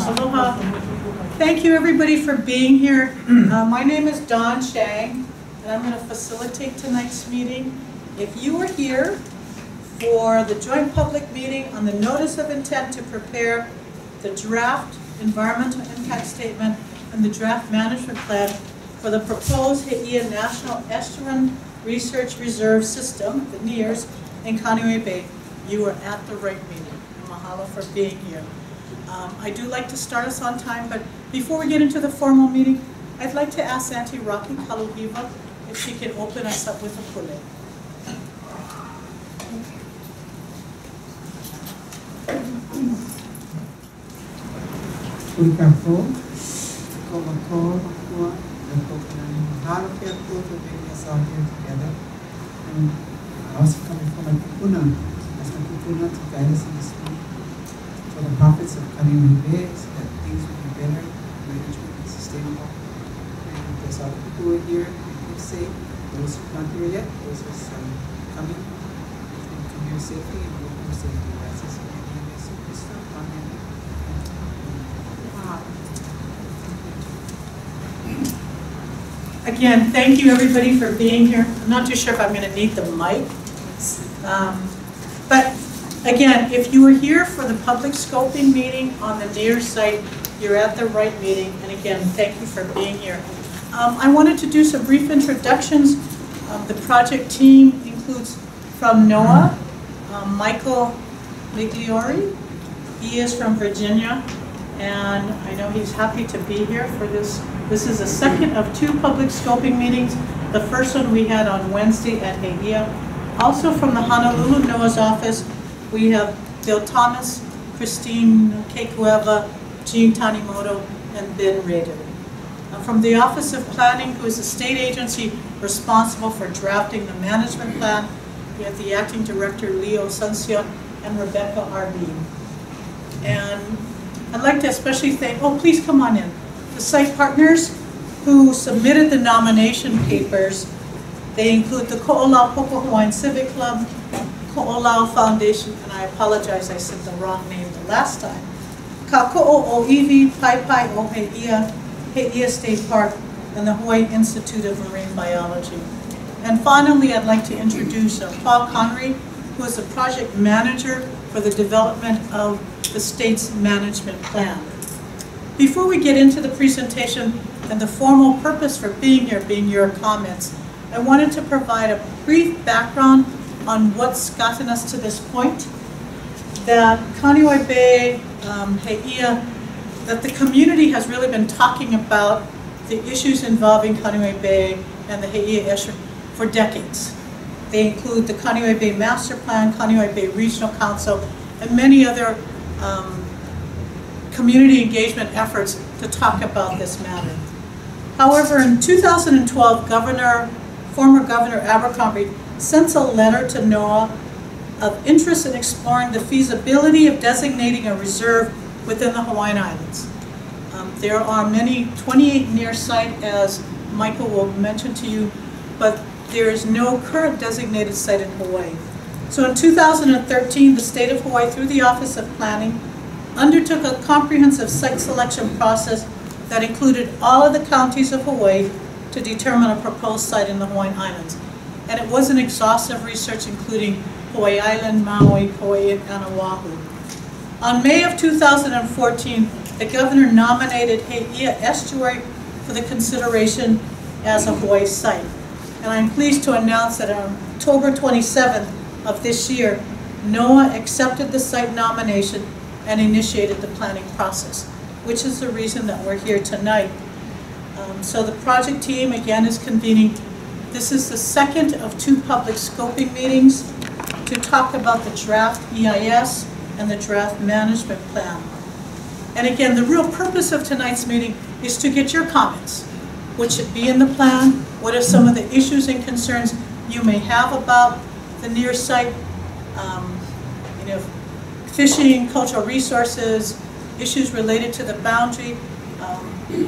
Aloha. Thank you everybody for being here. My name is Dawn Shang, and I'm going to facilitate tonight's meeting. If you are here for the joint public meeting on the notice of intent to prepare the draft environmental impact statement and the draft management plan for the proposed He'ia National Estuarine Research Reserve System, the NERS, in Kaneohe Bay, you are at the right meeting. Mahalo for being here. I do like to start us on time, but before we get into the formal meeting, I'd like to ask Auntie Rocky Kaluhiva if she can open us up with a pule. Together, and also coming from a kupuna, as a kupuna to guide us in this week. For the profits of Kaneohe Bay, so that things will be better, management and sustainable. And there's other people who are here, and safe. Those who are not here yet, those who are coming, they can come here safely and go home safely. That's just Amen. Again, thank you everybody for being here. I'm not too sure if I'm going to need the mic. But again, if you were here for the public scoping meeting on the NERR site, you're at the right meeting. And again, thank you for being here. I wanted to do some brief introductions. The project team includes from NOAA, Michael Migliori. He is from Virginia, and I know he's happy to be here for this. This is the second of two public scoping meetings. The first one we had on Wednesday at He'ia. Also from the Honolulu NOAA's office, we have Bill Thomas, Christine Kekueva, Jean Tanimoto, and Ben Rader. From the Office of Planning, who is the state agency responsible for drafting the management plan, we have the acting director, Leo Suncion, and Rebecca Arbeen. And I'd like to especially thank, oh, please come on in, the site partners who submitted the nomination papers. They include the Ko'olau Popo Hawaiian Civic Club, Ko'olau Foundation, and I apologize, I said the wrong name the last time. Kako'o Oiwi, Pai Pai o He'ia, He'ia State Park, and the Hawaii Institute of Marine Biology. And finally, I'd like to introduce Paul Connery, who is the project manager for the development of the state's management plan. Before we get into the presentation and the formal purpose for being here, being your comments, I wanted to provide a brief background on what's gotten us to this point. That Kaneohe Bay, He'ia, that the community has really been talking about the issues involving Kaneohe Bay and the He'ia estuary for decades. They include the Kaneohe Bay Master Plan, Kaneohe Bay Regional Council, and many other community engagement efforts to talk about this matter. However, in 2012, former Governor Abercrombie sent a letter to NOAA of interest in exploring the feasibility of designating a reserve within the Hawaiian Islands. There are 28 near site, as Michael will mention to you, but there is no current designated site in Hawaii. So in 2013, the State of Hawai, through the Office of Planning, undertook a comprehensive site selection process that included all of the counties of Hawaii to determine a proposed site in the Hawaiian Islands. And it was an exhaustive research including Hawaii Island, Maui, Kauai, and Oahu. On May of 2014, the governor nominated Heia Estuary for the consideration as a Hawaii site. And I'm pleased to announce that on October 27th of this year, NOAA accepted the site nomination and initiated the planning process, which is the reason that we're here tonight. So the project team, again, is convening. This is the second of 2 public scoping meetings to talk about the draft EIS and the draft management plan. And again, the real purpose of tonight's meeting is to get your comments. What should be in the plan? What are some of the issues and concerns you may have about the Nerrs site? Fishing, cultural resources, issues related to the boundary.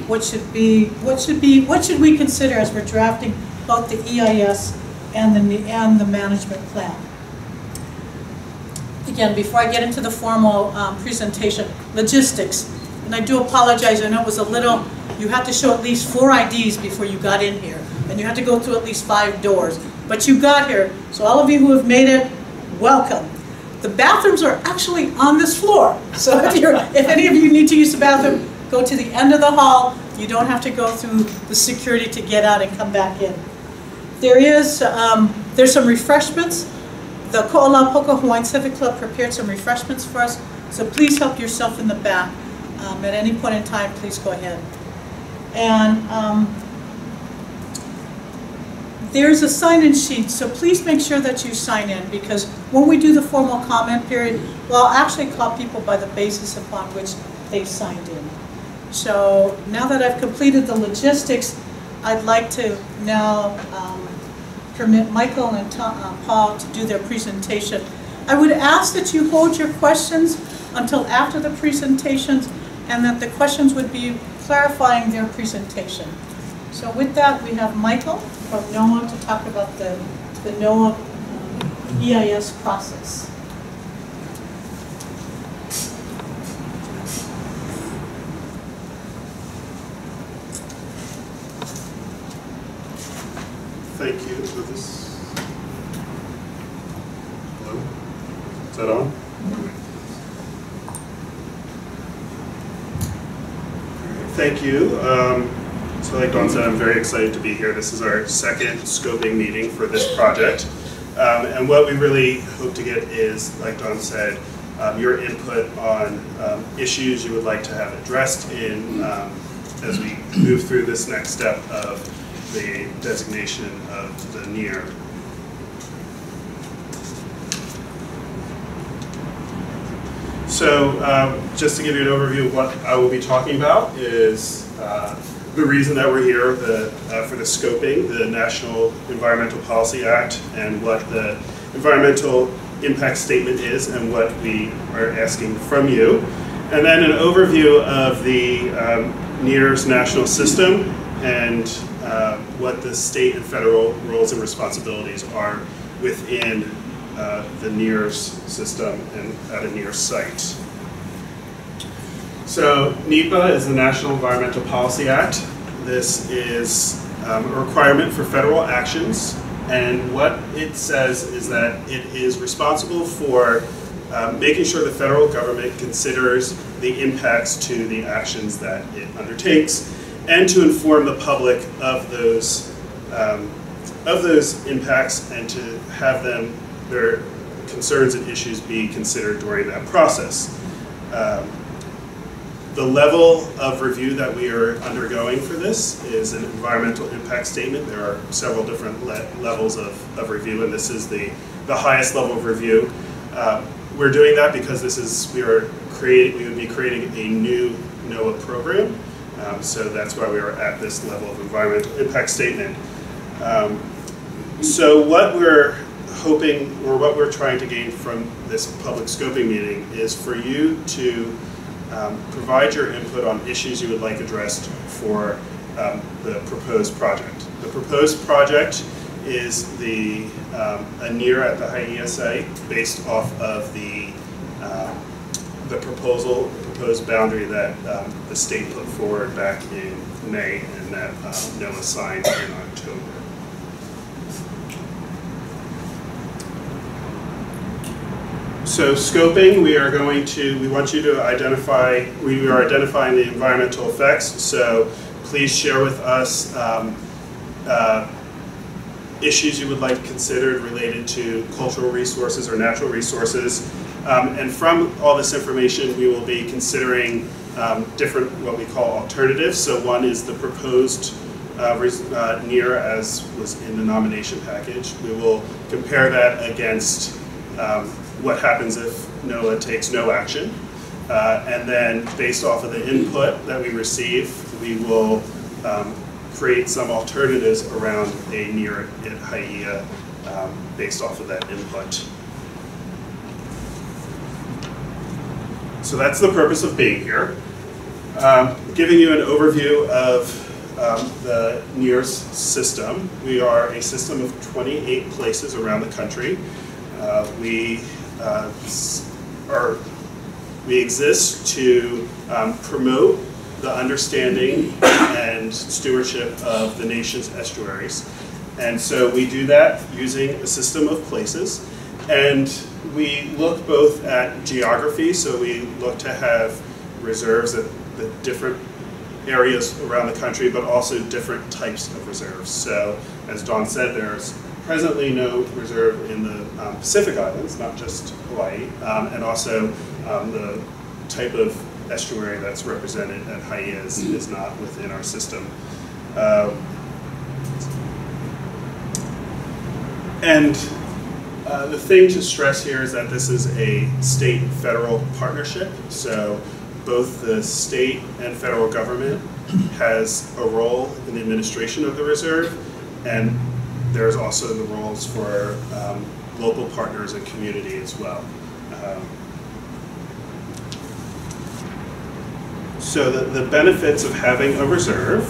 What should we consider as we're drafting both the EIS and the management plan? Again, before I get into the formal presentation, logistics. And I do apologize, I know it was a little, you had to show at least 4 IDs before you got in here. And you had to go through at least 5 doors. But you got here, so all of you who have made it, welcome. The bathrooms are actually on this floor. So if any of you need to use the bathroom, go to the end of the hall. You don't have to go through the security to get out and come back in. There's some refreshments. The Ko'olapoko Hawaiian Civic Club prepared some refreshments for us, so please help yourself in the back. At any point in time, please go ahead. And there's a sign-in sheet, so please make sure that you sign in, because when we do the formal comment period, well, I'll actually call people by the basis upon which they signed in. So now that I've completed the logistics, I'd like to now permit Michael and Paul to do their presentation. I would ask that you hold your questions until after the presentations, and that the questions would be clarifying their presentation. So with that, we have Michael from NOAA to talk about the NOAA EIS process. Thank you for this. Hello? Is that on? Thank you. So like Dawn said, I'm very excited to be here. This is our second scoping meeting for this project. And what we really hope to get is, like Dawn said, your input on issues you would like to have addressed in as we move through this next step of the designation of the NERR. So just to give you an overview of what I will be talking about is the reason that we're here for the scoping, the National Environmental Policy Act, and what the environmental impact statement is and what we are asking from you. And then an overview of the NERR's national system and what the state and federal roles and responsibilities are within the NERR's system and at a NERR site. So NEPA is the National Environmental Policy Act. This is a requirement for federal actions, and what it says is that it is responsible for making sure the federal government considers the impacts to the actions that it undertakes, and to inform the public of those impacts, and to have their concerns and issues be considered during that process. The level of review that we are undergoing for this is an environmental impact statement. There are several different levels of review, and this is the highest level of review. We're doing that because we would be creating a new NOAA program. So that's why we are at this level of environmental impact statement. So what we're hoping, or what we're trying to gain from this public scoping meeting, is for you to provide your input on issues you would like addressed for the proposed project. The proposed project is a NERR at the Haia site based off of the proposed boundary that the state put forward back in May and that NOAA signed in October. So scoping, we want you to identify, we are identifying the environmental effects, so please share with us issues you would like considered related to cultural resources or natural resources. And from all this information, we will be considering different, what we call alternatives. So one is the proposed NERR as was in the nomination package. We will compare that against what happens if NOAA takes no action. And then based off of the input that we receive, we will create some alternatives around a NERR at Haia based off of that input. So that's the purpose of being here. Giving you an overview of the NERR's system. We are a system of 28 places around the country. We exist to promote the understanding and stewardship of the nation's estuaries. And so we do that using a system of places. And we look both at geography, so we look to have reserves at the different areas around the country, but also different types of reserves. So as Dawn said, there's presently no reserve in the Pacific Islands, not just Hawaii, and also the type of estuary that's represented at Haia is not within our system. The thing to stress here is that this is a state-federal partnership, so both the state and federal government has a role in the administration of the reserve, and there's also the roles for local partners and community as well. So the benefits of having a reserve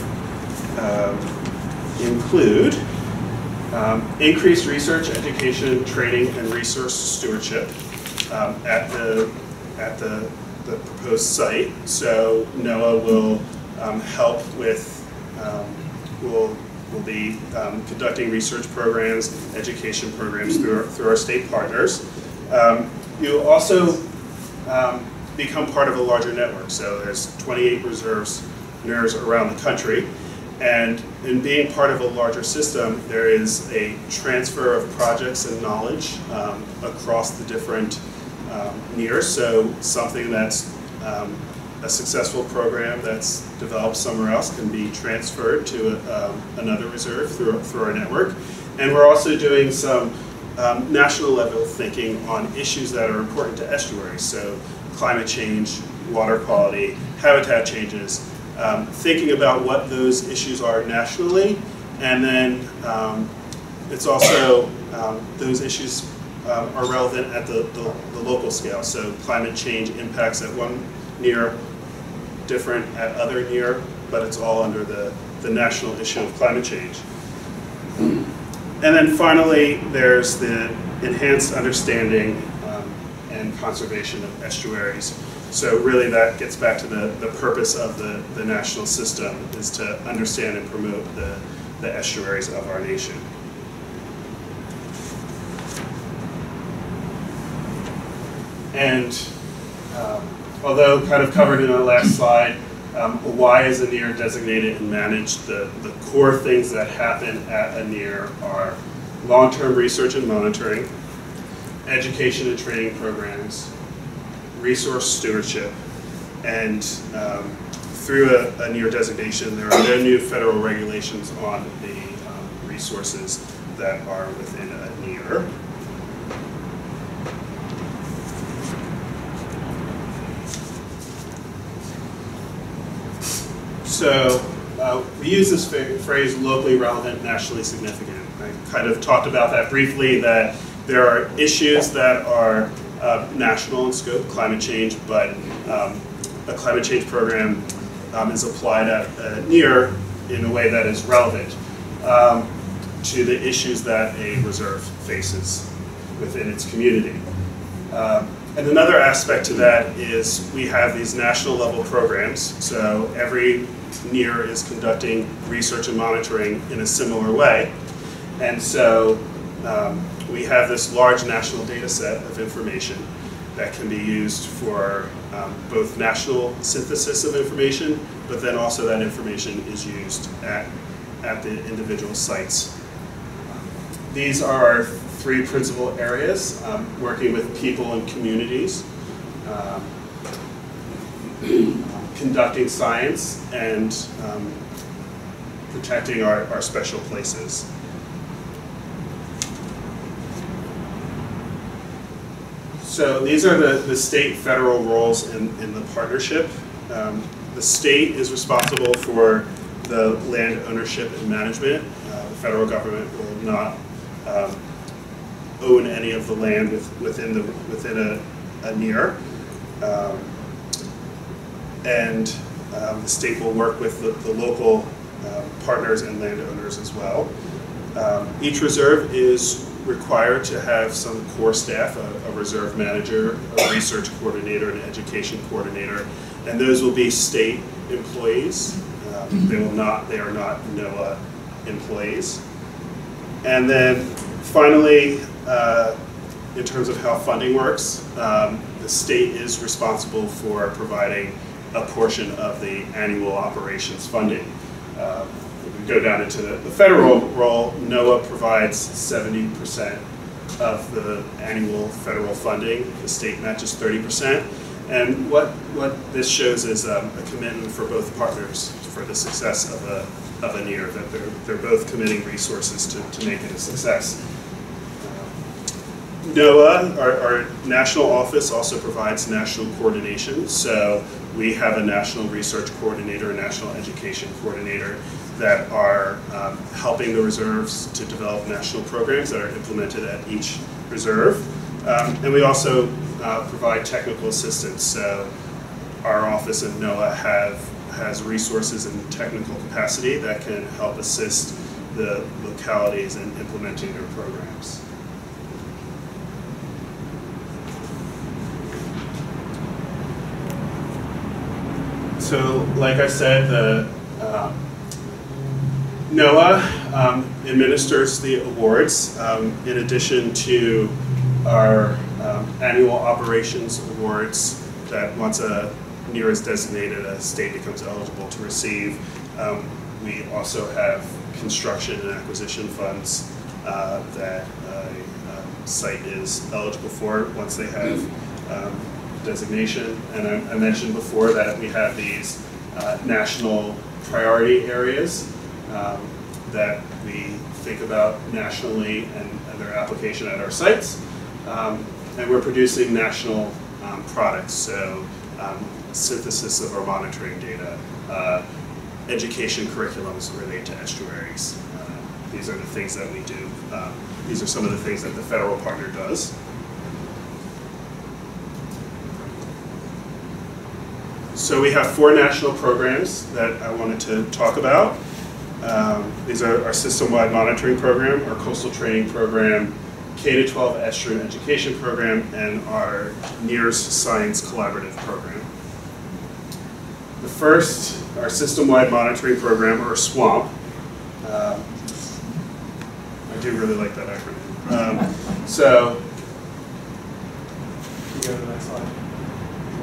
include increased research, education, training, and resource stewardship at the proposed site. So NOAA will help with, will be conducting research programs, education programs through our state partners. You'll also become part of a larger network. So there's 28 reserves, NERRs around the country. And in being part of a larger system, there is a transfer of projects and knowledge across the different NERRs. So something that's a successful program that's developed somewhere else can be transferred to another reserve through our network. And we're also doing some national level thinking on issues that are important to estuaries. So climate change, water quality, habitat changes. Thinking about what those issues are nationally, and then it's also those issues are relevant at the local scale. So climate change impacts at one NERR, different at other NERR, but it's all under the national issue of climate change. And then finally, there's the enhanced understanding and conservation of estuaries. So really that gets back to the purpose of the national system, is to understand and promote the estuaries of our nation. And although kind of covered in the last slide, why is a NERR designated and managed? The core things that happen at a NERR are long-term research and monitoring, education and training programs, resource stewardship, and through a NERR designation, there are no new federal regulations on the resources that are within a NERR. So we use this phrase, locally relevant, nationally significant. I kind of talked about that briefly, that there are issues that are national in scope, climate change, but a climate change program is applied at NERR in a way that is relevant to the issues that a reserve faces within its community. And another aspect to that is we have these national level programs. So every NERR is conducting research and monitoring in a similar way. And so we have this large national data set of information that can be used for both national synthesis of information, but then also that information is used at the individual sites. These are our three principal areas, working with people and communities, conducting science, and protecting our special places. So these are the state-federal roles in the partnership. The state is responsible for the land ownership and management. The federal government will not own any of the land within a NERR. And the state will work with the local partners and landowners as well. Each reserve is required to have some core staff, a reserve manager, a research coordinator, an education coordinator, and those will be state employees. They are not NOAA employees. And then finally, in terms of how funding works, the state is responsible for providing a portion of the annual operations funding. If we go down into the federal role, NOAA provides 70% of the annual federal funding. The state matches 30%. And what this shows is a commitment for both partners for the success of a NERR, that they're both committing resources to make it a success. NOAA, our national office, also provides national coordination. So we have a national research coordinator, a national education coordinator that are helping the reserves to develop national programs that are implemented at each reserve. And we also provide technical assistance. So our office in NOAA has resources and technical capacity that can help assist the localities in implementing their programs. So, like I said, the NOAA administers the awards in addition to our annual operations awards that once a NERR is designated, a state becomes eligible to receive. We also have construction and acquisition funds that a site is eligible for once they have designation. And I mentioned before that we have these national priority areas that we think about nationally and their application at our sites. And we're producing national products, so synthesis of our monitoring data, education curriculums related to estuaries. These are the things that we do. These are some of the things that the federal partner does. So we have 4 national programs that I wanted to talk about. These are our system-wide monitoring program, our coastal training program, K-12 estuarine education program, and our Nerrs Science Collaborative program. The first, our system-wide monitoring program, or SWAMP. I do really like that acronym. So, can you go to the next slide?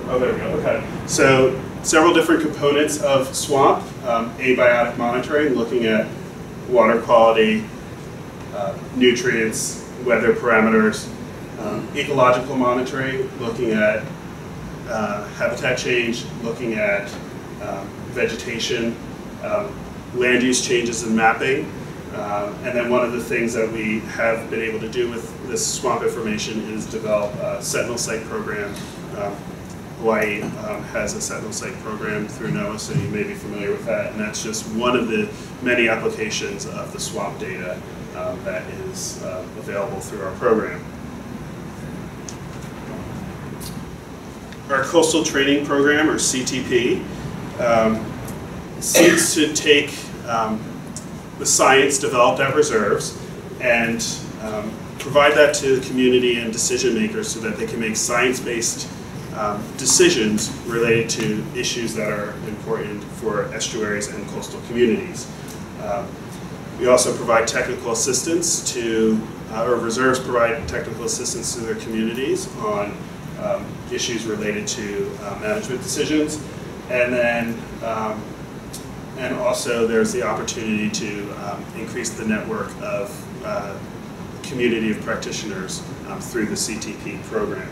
Oh, there we go, okay. So, several different components of SWAMP. Abiotic monitoring, looking at water quality, nutrients, weather parameters. Ecological monitoring, looking at habitat change, looking at vegetation, land use changes and mapping. And then one of the things that we have been able to do with this swamp information is develop a sentinel site program. Hawaii has a sentinel site program through NOAA, so you may be familiar with that. And that's just one of the many applications of the swamp data that is available through our program. Our Coastal Training Program, or CTP, seeks to take the science developed at reserves and provide that to the community and decision makers so that they can make science-based decisions related to issues that are important for estuaries and coastal communities. We also provide technical assistance to, or reserves provide technical assistance to their communities on issues related to management decisions. And then, and also there's the opportunity to increase the network of community of practitioners through the CTP program.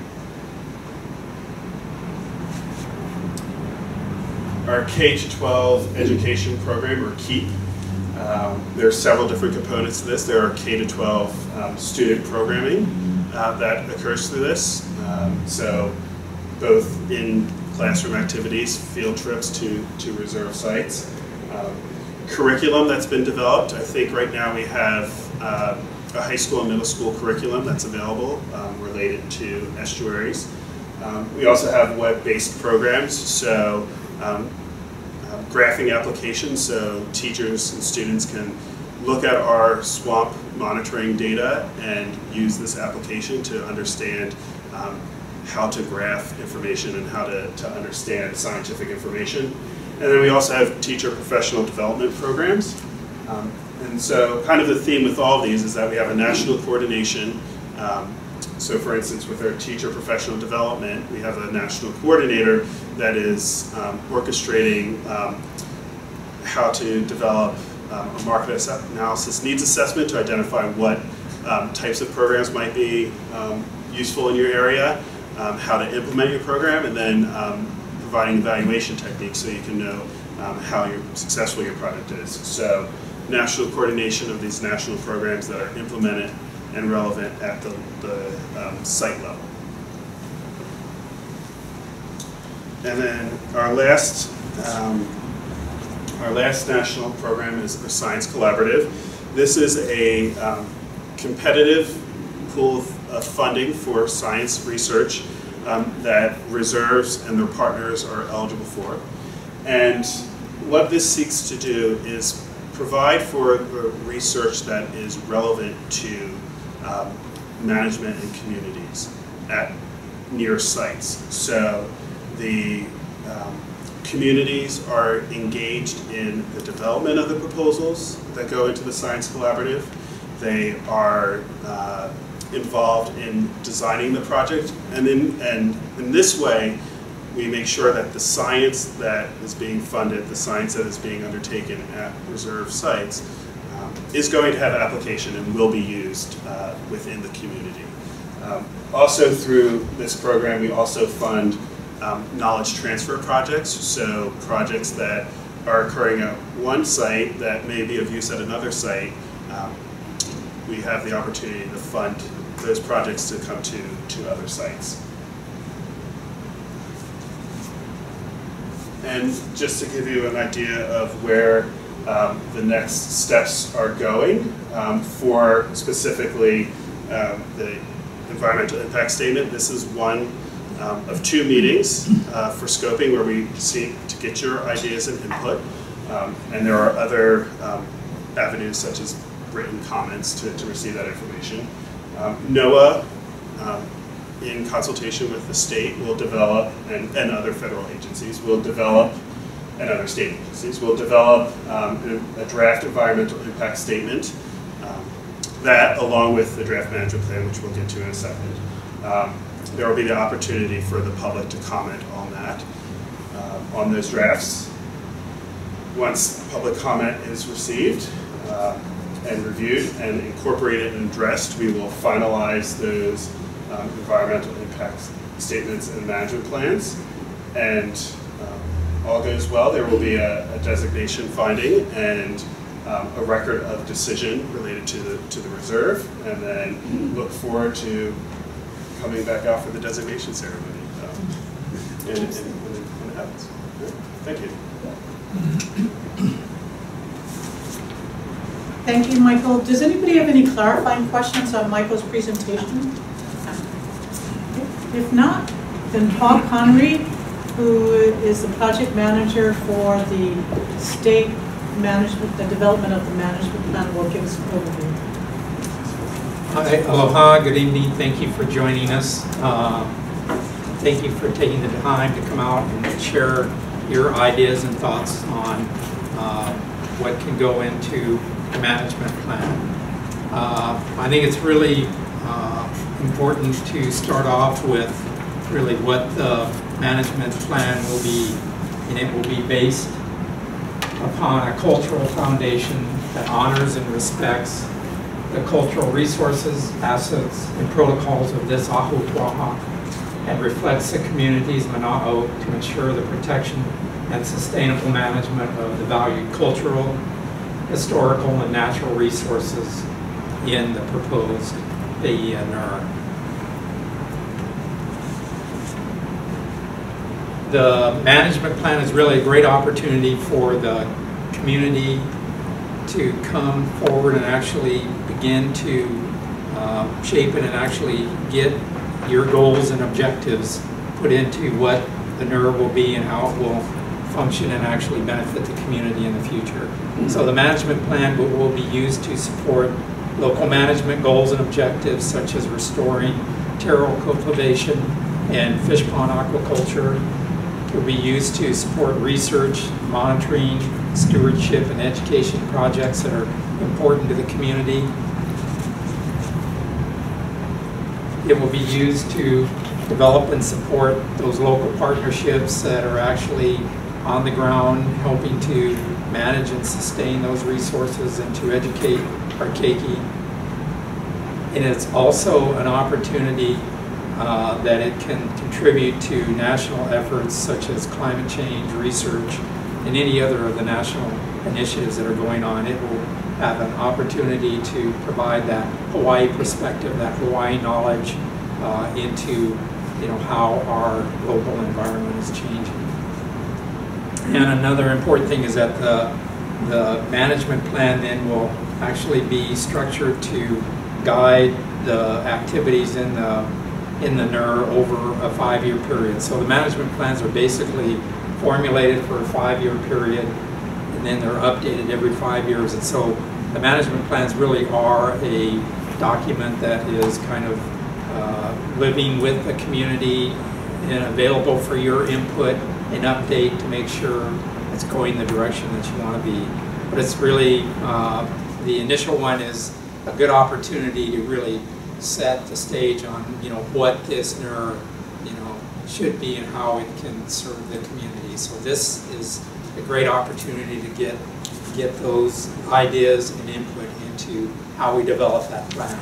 Our K-12 education program, or KEEP, there are several different components to this. There are K-12 student programming that occurs through this. So both in classroom activities, field trips to reserve sites. Curriculum that's been developed. I think right now we have a high school and middle school curriculum that's available related to estuaries. We also have web-based programs, so graphing applications, so teachers and students can look at our swamp monitoring data and use this application to understand how to graph information and how to understand scientific information. And then we also have teacher professional development programs. And so kind of the theme with all of these is that we have a national coordination. So for instance, with our teacher professional development, we have a national coordinator that is orchestrating how to develop a market analysis needs assessment to identify what types of programs might be useful in your area, how to implement your program, and then providing evaluation techniques so you can know how successful your project is. So national coordination of these national programs that are implemented and relevant at the site level. And then our last national program is the Science Collaborative. This is a competitive pool of funding for science research that reserves and their partners are eligible for. And what this seeks to do is provide for the research that is relevant to management and communities at near sites. So the communities are engaged in the development of the proposals that go into the Science Collaborative. They are involved in designing the project, and in this way we make sure that the science that is being funded, the science that is being undertaken at reserve sites is going to have application and will be used within the community. Also through this program we also fund knowledge transfer projects, so projects that are occurring at one site that may be of use at another site. We have the opportunity to fund those projects to come to other sites. And just to give you an idea of where the next steps are going for specifically the environmental impact statement, this is one of two meetings for scoping where we seek to get your ideas and input. And there are other avenues such as written comments to receive that information. NOAA, in consultation with the state, will develop, and other federal agencies, will develop, and other state agencies, will develop a draft environmental impact statement that, along with the draft management plan, which we'll get to in a second. There will be the opportunity for the public to comment on that, on those drafts. Once public comment is received and reviewed and incorporated and addressed, we will finalize those environmental impact statements and management plans. And all goes well, there will be a designation finding and a record of decision related to the reserve, and then look forward to coming back out for the designation ceremony when it happens. Thank you. Thank you, Michael. Does anybody have any clarifying questions on Michael's presentation? If not, then Paul Connery, who is the project manager for the state management, the development of the management plan, will give us an overview. Hi, aloha, good evening. Thank you for joining us. Thank you for taking the time to come out and share your ideas and thoughts on what can go into the management plan. I think it's really important to start off with really what the management plan will be, and it will be based upon a cultural foundation that honors and respects the cultural resources, assets, and protocols of this ahupua'a, and reflects the community's mana'o to ensure the protection and sustainable management of the valued cultural, historical, and natural resources in the proposed NERR. The management plan is really a great opportunity for the community to come forward and actually begin to shape it and actually get your goals and objectives put into what the NERR will be and how it will function and actually benefit the community in the future. So the management plan will be used to support local management goals and objectives such as restoring taro cultivation and fish pond aquaculture. It will be used to support research, monitoring, stewardship, and education projects that are important to the community. It will be used to develop and support those local partnerships that are actually on the ground helping to manage and sustain those resources and to educate our keiki. And it's also an opportunity that it can contribute to national efforts such as climate change, research, and any other of the national initiatives that are going on. It will have an opportunity to provide that Hawaii perspective, that Hawaii knowledge into how our global environment is changing. And another important thing is that the management plan then will actually be structured to guide the activities in the NERR over a 5-year period. So the management plans are basically formulated for a 5-year period, and then they're updated every 5 years. And so the management plans really are a document that is kind of living with the community and available for your input and update to make sure it's going the direction that you want to be. But it's really, the initial one is a good opportunity to really set the stage on what this NERR should be and how it can serve the community. So this is a great opportunity to get those ideas and input into how we develop that plan.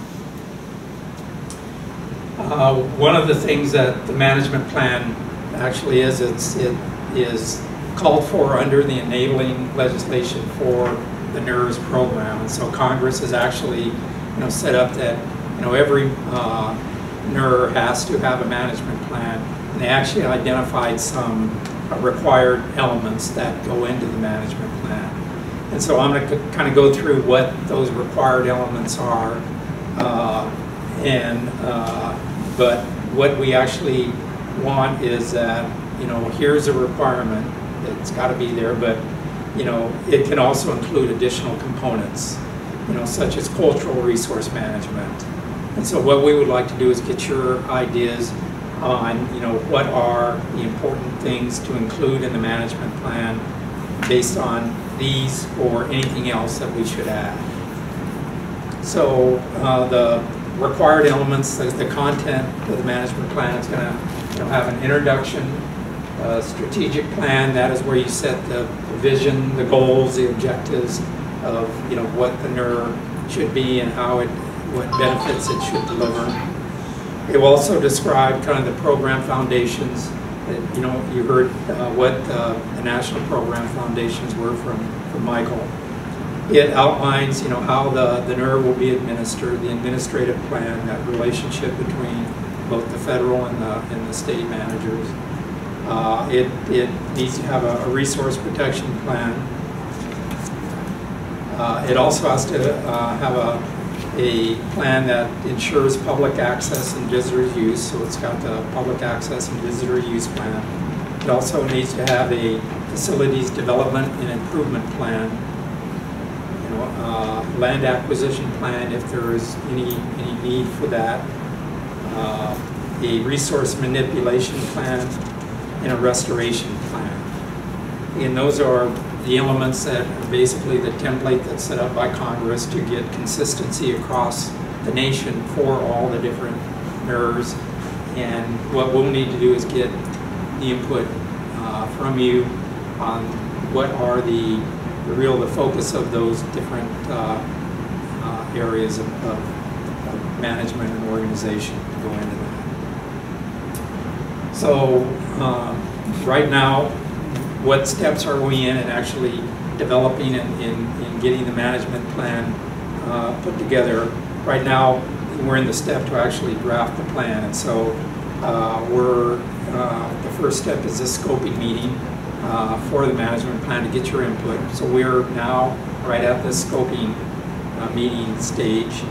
One of the things that the management plan actually is, it is called for under the enabling legislation for the NERRS program. And so Congress has actually set up that every NERR has to have a management plan, and they actually identified some required elements that go into the management plan. And so I'm going to kind of go through what those required elements are, but what we actually want is that here's a requirement, it's got to be there, but it can also include additional components, such as cultural resource management. And so what we would like to do is get your ideas on, what are the important things to include in the management plan based on these or anything else that we should add. So the required elements, the content of the management plan is going to have an introduction, a strategic plan. That is where you set the vision, the goals, the objectives of what the NERR should be and how what benefits it should deliver. It will also describe kind of the program foundations. You know, you heard what the national program foundations were from Michael. It outlines, you know, how the NERR will be administered, the administrative plan, that relationship between both the federal and the state managers. It needs to have a resource protection plan. It also has to have a plan that ensures public access and visitor use, so it's got the public access and visitor use plan. It also needs to have a facilities development and improvement plan, you know, land acquisition plan if there is any need for that, a resource manipulation plan, and a restoration plan. And those are the elements that are basically the template that's set up by Congress to get consistency across the nation for all the different NERRs. And what we'll need to do is get the input from you on what are the focus of those different areas of management and organization to go into that. So right now, what steps are we in actually developing and getting the management plan put together? Right now, we're in the step to actually draft the plan, and so the first step is this scoping meeting for the management plan to get your input. So we're now right at this scoping meeting stage,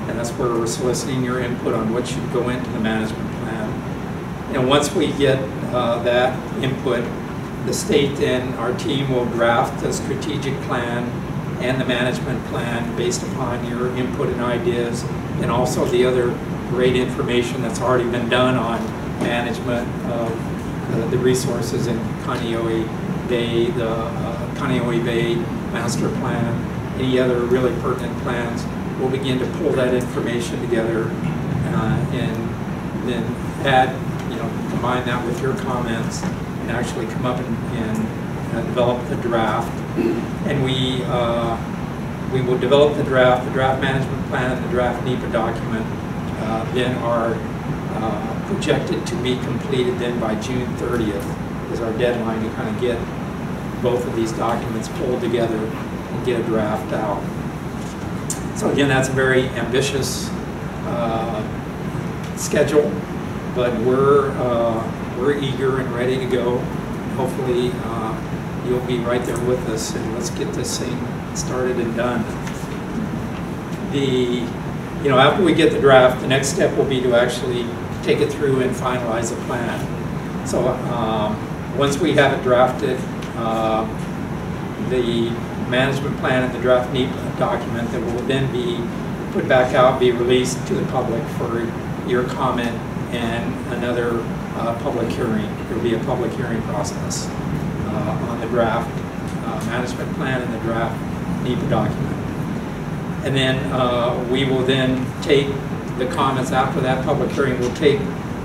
and that's where we're soliciting your input on what should go into the management plan. And once we get that input, the state then, our team will draft the strategic plan and the management plan based upon your input and ideas, and also the other great information that's already been done on management of the resources in Kaneohe Bay, the Kaneohe Bay master plan, any other really pertinent plans. We'll begin to pull that information together and then add, you know, combine that with your comments and actually come up and develop the draft. And we will develop the draft management plan and the draft NEPA document then are projected to be completed then by June 30th is our deadline to kind of get both of these documents pulled together and get a draft out. So again, that's a very ambitious schedule, but we're eager and ready to go. Hopefully you'll be right there with us, and let's get this thing started and done. You know, after we get the draft, the next step will be to actually take it through and finalize a plan. So once we have it drafted, the management plan and the draft NEPA document that will then be put back out, be released to the public for your comment and another public hearing. There will be a public hearing process on the draft management plan and the draft NEPA document. And then we will then take the comments after that public hearing. We'll take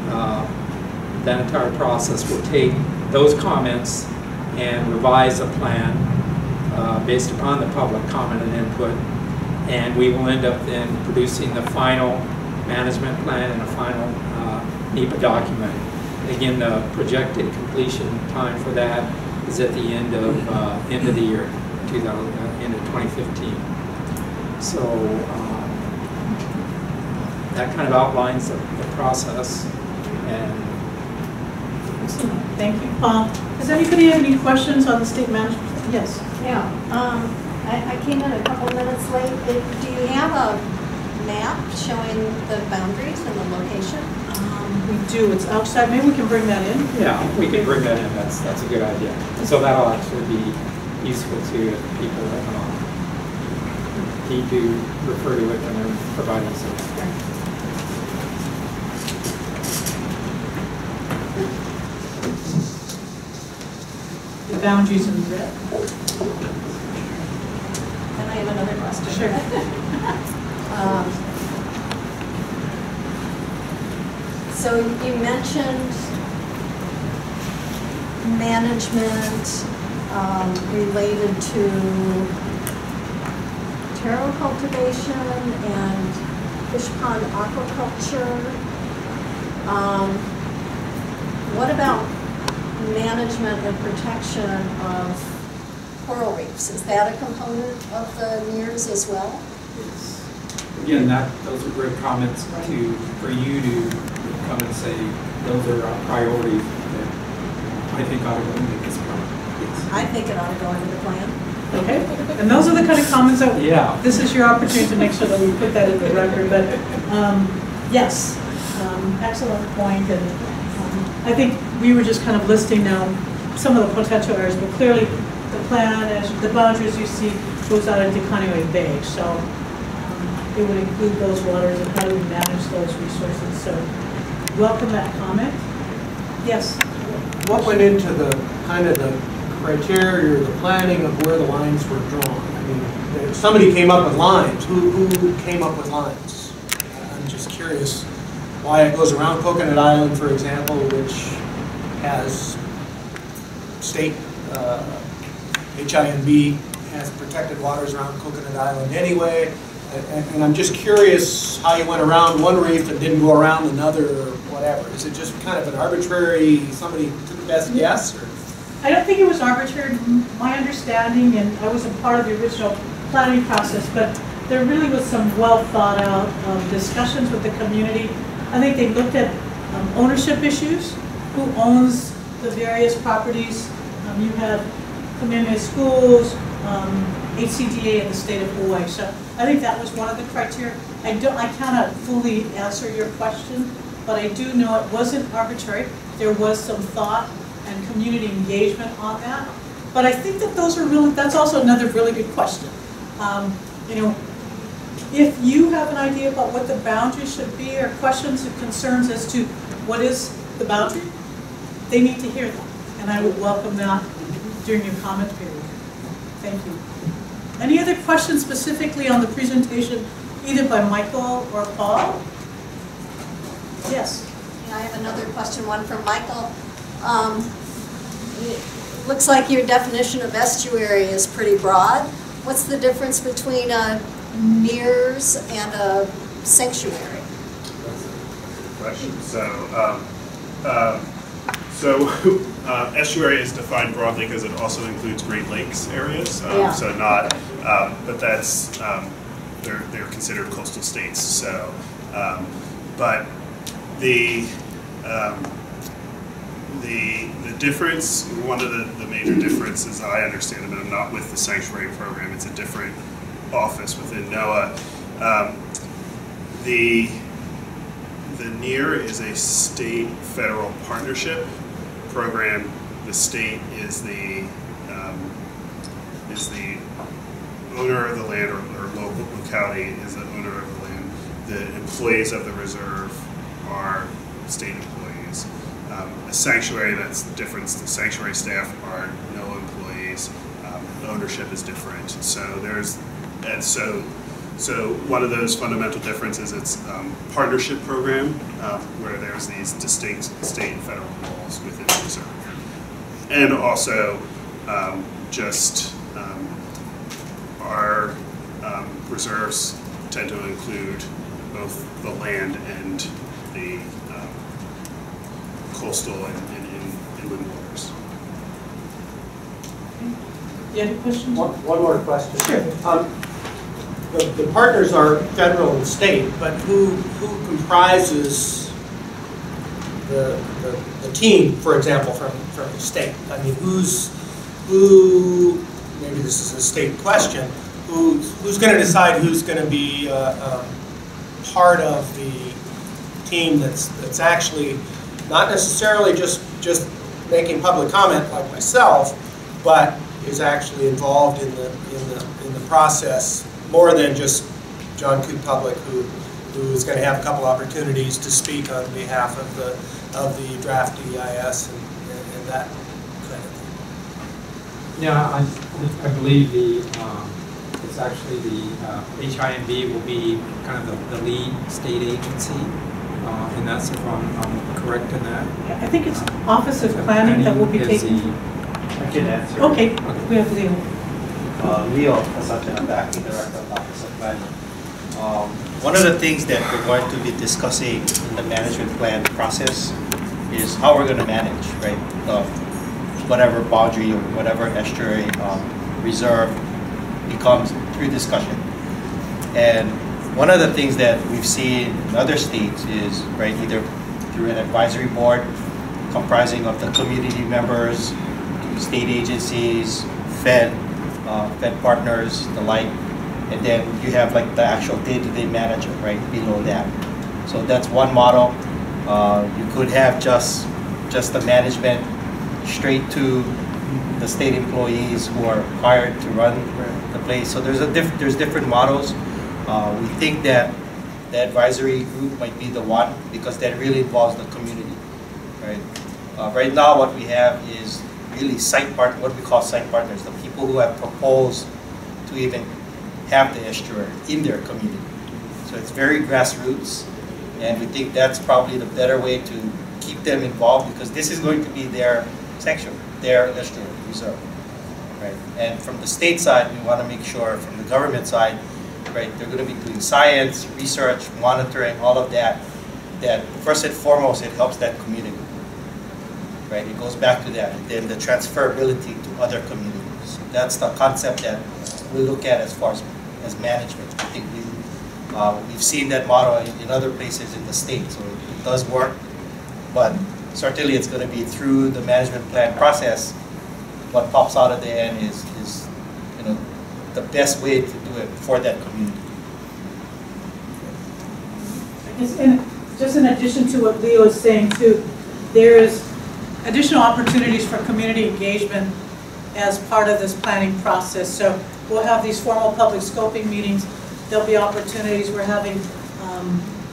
that entire process. We'll take those comments and revise a plan based upon the public comment and input. And we will end up then producing the final management plan and a final NEPA document. Again, the projected completion time for that is at the end of the year, end of 2015. So that kind of outlines the process. And excellent. Thank you, Paul. Does anybody have any questions on the state management? Yes. Yeah. I came in a couple minutes late. Do you have a map showing the boundaries and the location? We do. It's outside. Maybe we can bring that in. yeah, we can bring that in. That's a good idea. So that'll actually be useful to people that need to refer to it when they're providing service. The boundaries in red. And I have another question. Sure. So you mentioned management related to taro cultivation and fish pond aquaculture. What about management and protection of coral reefs? Is that a component of the NERS as well? Again, those are great comments for you to come and say those are our priorities that I think ought to go into this plan. Yes. I think it ought to go into the plan. Okay, and those are the kind of comments that, yeah. This is your opportunity to make sure that we put that in the record, but yes, excellent point, and I think we were just kind of listing down some of the potential areas, but clearly the plan, as the boundaries you see, goes out into Kaneohe Bay, so it would include those waters and how do we manage those resources, so welcome that comment. Yes? What went into the kind of the criteria or the planning of where the lines were drawn? I mean, somebody came up with lines. Who came up with lines? I'm just curious why it goes around Coconut Island, for example, which has state HINB has protected waters around Coconut Island anyway. And I'm just curious how you went around one reef and didn't go around another or whatever. Is it just kind of an arbitrary, somebody took the best guess? Or? I don't think it was arbitrary. My understanding, and I wasn't part of the original planning process, but there really was some well thought out discussions with the community. I think they looked at ownership issues, who owns the various properties. You have Kamehameha Schools, HCDA in the state of Hawaii. So I think that was one of the criteria. I cannot fully answer your question, but I do know it wasn't arbitrary. There was some thought and community engagement on that. But I think that those are really, that's also another really good question. You know, if you have an idea about what the boundary should be or questions and concerns as to what is the boundary, they need to hear that. And I would welcome that during your comment period. Thank you. Any other questions specifically on the presentation, either by Michael or Paul? Yes. I have another question, one from Michael. It looks like your definition of estuary is pretty broad. What's the difference between a NERS and a sanctuary? That's a good question. Estuary is defined broadly because it also includes Great Lakes areas. Yeah. So not, but that's they're considered coastal states. So, but the difference, one of the major differences I understand, and I'm not with the sanctuary program, it's a different office within NOAA. The NERR is a state-federal partnership program. The state is the owner of the land, or local locality is the owner of the land. The employees of the reserve are state employees. A sanctuary, that's different. The sanctuary staff are no employees. Ownership is different. So one of those fundamental differences, it's partnership program where there's these distinct state and federal roles within the reserve. And also our reserves tend to include both the land and the coastal and inland waters. You had a question? One more question. Sure. The partners are federal and state, but who comprises the team, for example, from the state? I mean, who? Maybe this is a state question. Who's going to decide who's going to be part of the team that's actually not necessarily just making public comment like myself, but is actually involved in the process more than just John Coop Public, who is going to have a couple opportunities to speak on behalf of the draft DEIS and that kind of thing. Yeah, I believe it's actually the HINB will be kind of the lead state agency, and that's if I'm correct in that. I think it's Office of Planning that will be taking. I can answer. Okay, we have Leo. Leo Asante, I'm the acting director of the Office of Planning. one of the things that we're going to be discussing in the management plan process is how we're going to manage, right? Whatever boundary or whatever estuary reserve becomes through discussion. And one of the things that we've seen in other states is, right, either through an advisory board comprising of the community members, state agencies, Fed partners, the like, and then you have like the actual day-to-day manager, right, below that. So that's one model. You could have just the management straight to the state employees who are hired to run the place. So there's different models. We think that the advisory group might be the one because that really involves the community, right? Right now, what we have is really what we call site partners, the people who have proposed to even have the estuary in their community. So it's very grassroots, and we think that's probably the better way to keep them involved because this is going to be their section, their estuary reserve, right? And from the state side, we want to make sure from the government side, right, they're going to be doing science, research, monitoring, all of that, that first and foremost, it helps that community, right? It goes back to that, and then the transferability to other communities. That's the concept that we look at as far as management. I think we've seen that model in other places in the state, so it does work, but certainly it's going to be through the management plan process. What pops out at the end is the best way to do it for that community. Just in addition to what Leo is saying too, there is additional opportunities for community engagement as part of this planning process. So we'll have these formal public scoping meetings. There'll be opportunities we're having.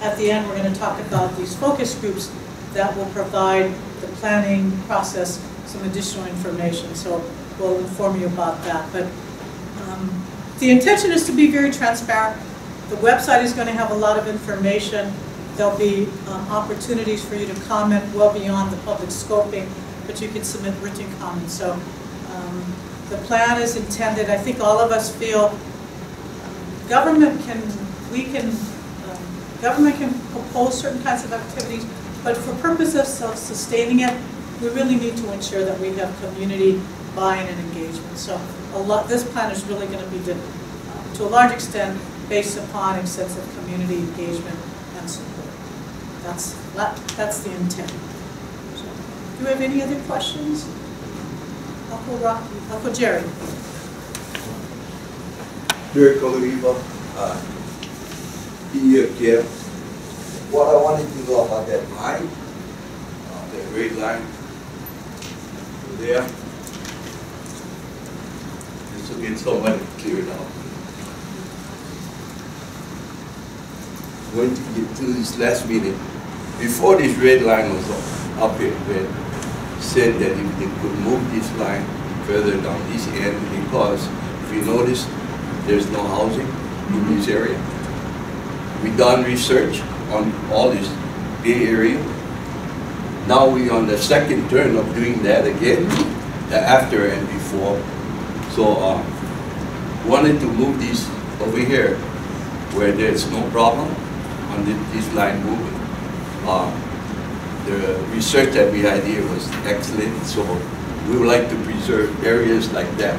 At the end, we're going to talk about these focus groups that will provide the planning process some additional information. So we'll inform you about that. But the intention is to be very transparent. The website is going to have a lot of information. There'll be opportunities for you to comment well beyond the public scoping, but you can submit written comments. So the plan is intended, I think all of us feel government can propose certain kinds of activities, but for purposes of sustaining it, we really need to ensure that we have community buy-in and engagement. So this plan is really going to be, to a large extent, based upon extensive community engagement and support. That's the intent. So, do you have any other questions? Uncle Jerry. Jerry Coloriva, here. What I wanted to know about that line, that red line there. This will get somebody to clear it out. Going to get to this last meeting. Before this red line was up here, they said that if they could move this line further down this end, because if you notice, there's no housing in this area. We done research on all this Bay Area. Now we're on the second turn of doing that again, the after and before. So wanted to move this over here where there's no problem on this line moving. The research that we had here was excellent, so we would like to preserve areas like that,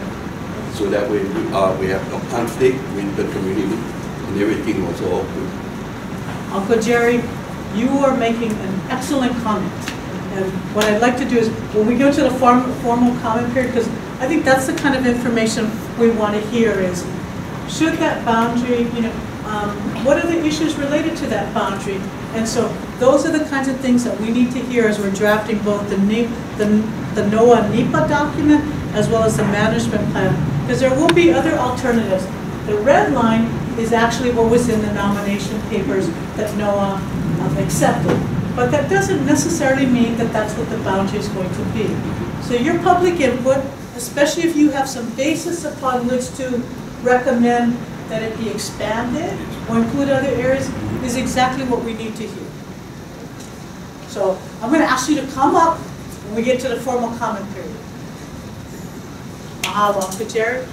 so that way we have no conflict with the community and everything was all good. Uncle Jerry, you are making an excellent comment. And what I'd like to do is, when we go to the formal comment period, because I think that's the kind of information we want to hear is, should that boundary, what are the issues related to that boundary? And so those are the kinds of things that we need to hear as we're drafting both the NOAA NEPA document as well as the management plan, because there will be other alternatives. The red line is actually what was in the nomination papers that NOAA accepted. But that doesn't necessarily mean that that's what the boundary is going to be. So your public input, especially if you have some basis upon which to recommend that it be expanded or include other areas, is exactly what we need to hear. So I'm going to ask you to come up when we get to the formal comment period. Mahalo, Uncle Jerry.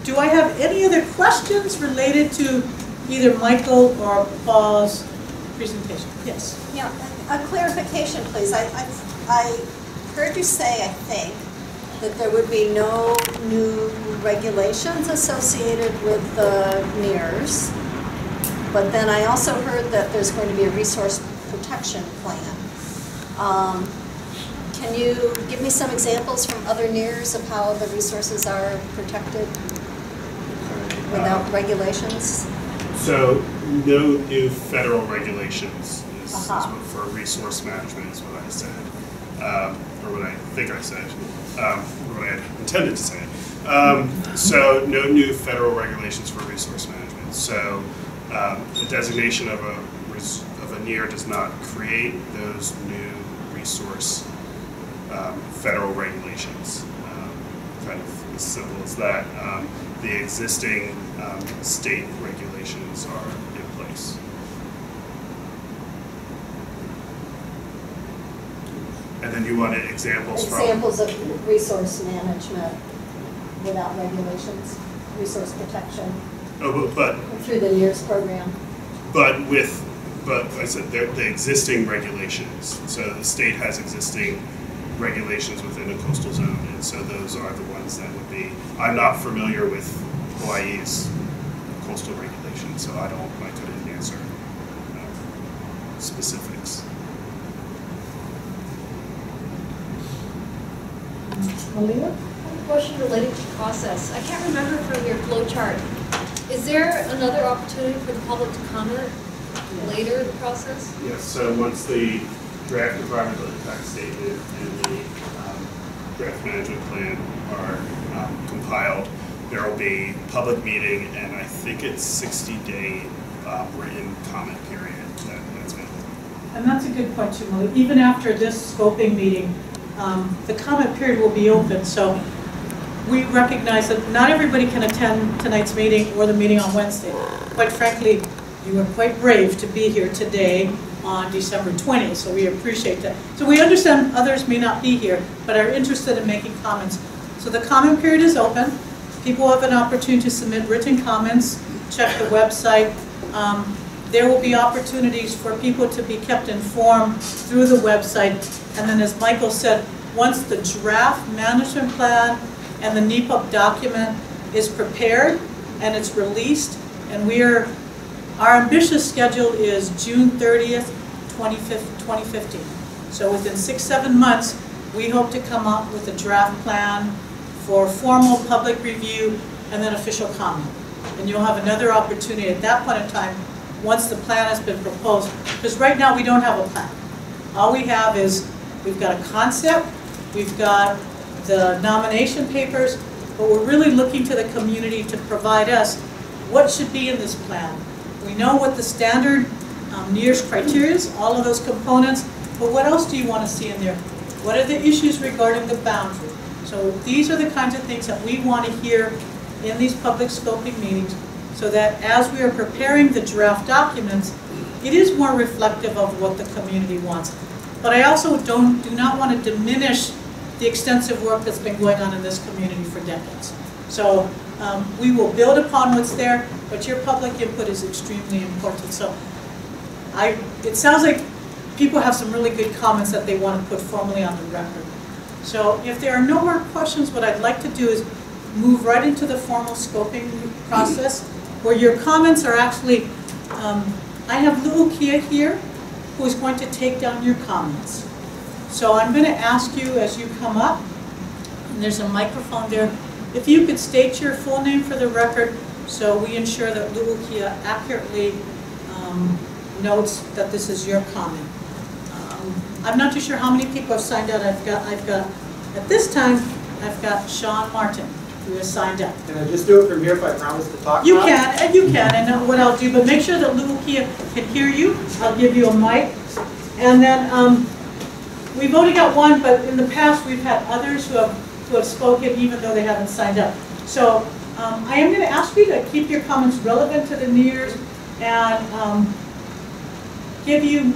Do I have any other questions related to either Michael or Paul's presentation. Yes. Yeah, a clarification, please. I heard you say, I think, that there would be no new regulations associated with the NERRs, but then I also heard that there's going to be a resource protection plan. Can you give me some examples from other NERRs of how the resources are protected without regulations? So no new federal regulations is what for resource management is what I said, or what I think I said, or what I intended to say. So no new federal regulations for resource management. So the designation of a NERR does not create those new resource federal regulations. Kind of as simple as that. The existing state regulations are in place. And then you wanted examples from? Examples of resource management without regulations, resource protection. Oh, but through the NERRS program. But I said the existing regulations. So the state has existing regulations within a coastal zone, and so those are the ones that would be. I'm not familiar with Hawaii's coastal regulations, so I couldn't answer specifics. Malia? Question relating to process. I can't remember from your flow chart. Is there another opportunity for the public to comment later in the process? Yes, so once the draft environmental impact statement and the draft management plan are compiled, there will be public meeting, and I think it's 60-day written comment period that's available. And that's a good point too, Malia. Even after this scoping meeting, the comment period will be open, so we recognize that not everybody can attend tonight's meeting or the meeting on Wednesday. Quite frankly, you were quite brave to be here today on December 20th, so we appreciate that. So we understand others may not be here, but are interested in making comments. So the comment period is open. People have an opportunity to submit written comments, check the website. There will be opportunities for people to be kept informed through the website. And then as Michael said, once the draft management plan and the NEPA document is prepared and it's released, and our ambitious schedule is June 30th, 2015. So within 6-7 months, we hope to come up with a draft plan for formal public review and then official comment. And you'll have another opportunity at that point in time, once the plan has been proposed, because right now we don't have a plan. All we have is, we've got a concept, we've got the nomination papers, but we're really looking to the community to provide us what should be in this plan. We know what the standard NERRS criteria is, all of those components, but what else do you want to see in there? What are the issues regarding the boundary? So these are the kinds of things that we want to hear in these public scoping meetings, so that as we are preparing the draft documents, it is more reflective of what the community wants. But I also do not want to diminish the extensive work that's been going on in this community for decades. So we will build upon what's there, but your public input is extremely important. So it sounds like people have some really good comments that they want to put formally on the record. So if there are no more questions, what I'd like to do is move right into the formal scoping process, where your comments are actually, I have Lu'ukia here, who is going to take down your comments. So I'm going to ask you as you come up, and there's a microphone there, if you could state your full name for the record, so we ensure that Lu'ukia accurately notes that this is your comment. I'm not too sure how many people have signed out. I've got at this time, I've got Sean Martin, who has signed up. Can I just do it from here if I promise to talk? You can, and you can, and what I'll do, but make sure that Lu'ukia can hear you. I'll give you a mic. And then we've only got one, but in the past we've had others who have spoken even though they haven't signed up. So I am going to ask you to keep your comments relevant to the NERRS and give you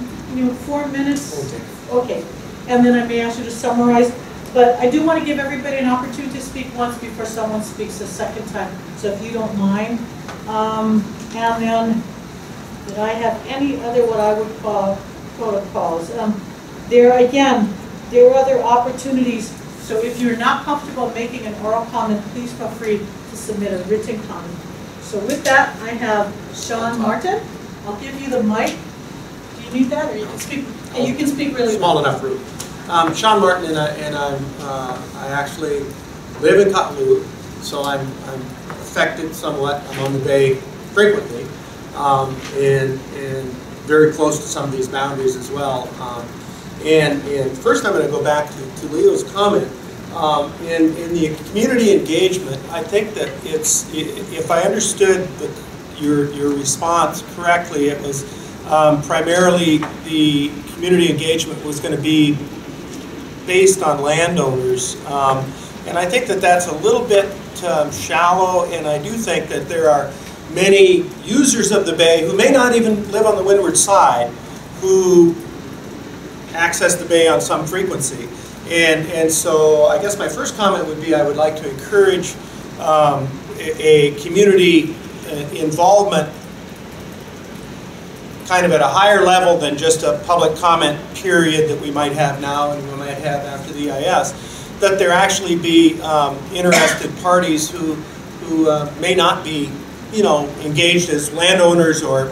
4 minutes. Okay. And then I may ask you to summarize. But I do want to give everybody an opportunity to speak once before someone speaks a second time. So if you don't mind. And then, did I have any other what I would call protocols? There are other opportunities. So if you're not comfortable making an oral comment, please feel free to submit a written comment. So with that, I have Sean Martin. I'll give you the mic. Do you need that, or you can speak? You can speak really small well. enough room. Sean Martin, and I actually live in Honolulu, so I'm affected somewhat. I'm on the bay frequently, and very close to some of these boundaries as well. And first I'm going to go back to Leo's comment. In the community engagement, I think that it's, if I understood your response correctly, it was primarily the community engagement was going to be based on landowners. And I think that that's a little bit shallow, and I do think that there are many users of the bay who may not even live on the windward side who access the bay on some frequency. And so I guess my first comment would be I would like to encourage a community involvement kind of at a higher level than just a public comment period that we might have now and we might have after the EIS, that there actually be interested parties who may not be, you know, engaged as landowners or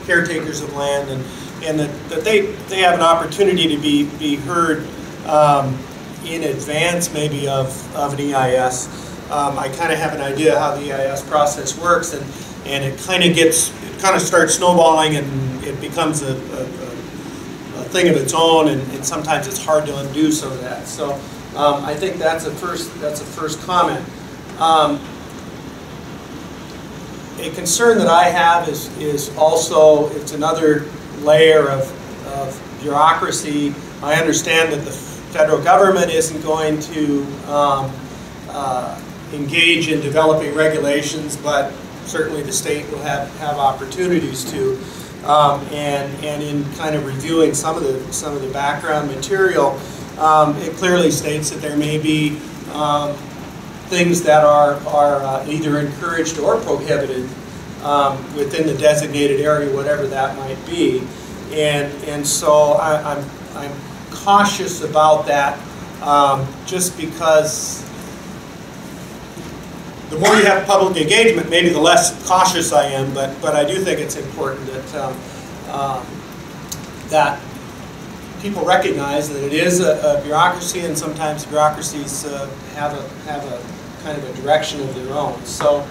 caretakers of land, and that they have an opportunity to be heard in advance maybe of an EIS. I kind of have an idea how the EIS process works, and it kind of starts snowballing, and it becomes a thing of its own, and sometimes it's hard to undo some of that. So I think that's a first comment. A concern that I have is also, it's another layer of bureaucracy. I understand that the federal government isn't going to engage in developing regulations, but certainly the state will have opportunities to. And in kind of reviewing some of the background material, it clearly states that there may be things that are either encouraged or prohibited within the designated area, whatever that might be. And so I'm cautious about that, just because the more you have public engagement, maybe the less cautious I am. But I do think it's important that people recognize that it is a bureaucracy, and sometimes bureaucracies have a kind of a direction of their own. So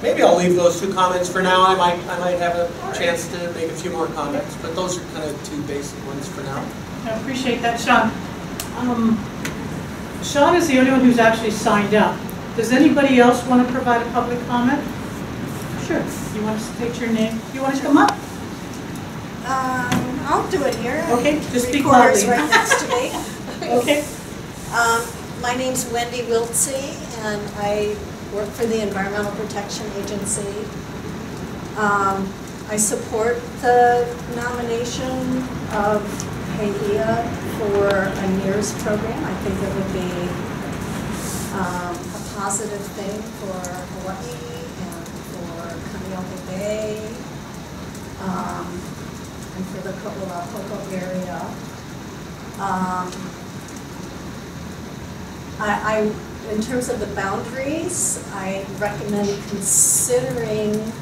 maybe I'll leave those two comments for now. I might have a chance to make a few more comments, but those are kind of two basic ones for now. I appreciate that, Sean. Sean is the only one who's actually signed up. Does anybody else want to provide a public comment? Sure. You want to state your name? You want to come up? I'll do it here. Okay, just speak Recorder's loudly. right next to me. Okay. My name's Wendy Wiltsey, and I work for the Environmental Protection Agency. I support the nomination of HEIA for a NERS program. I think it would be a positive thing for Hawaii and for Kaneohe Bay and for the Ko'olauhoko area. In terms of the boundaries, I recommend considering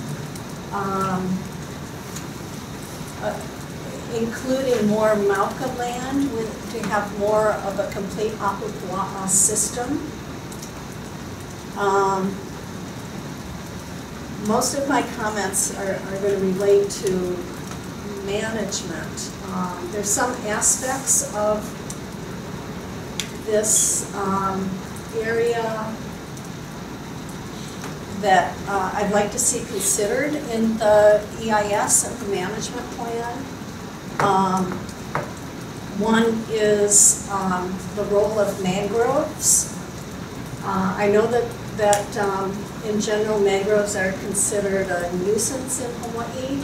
including more Mauka land to have more of a complete Apupua'a system. Most of my comments are going to relate to management. There's some aspects of this area that I'd like to see considered in the EIS and the management plan. One is the role of mangroves. I know that in general mangroves are considered a nuisance in Hawaii,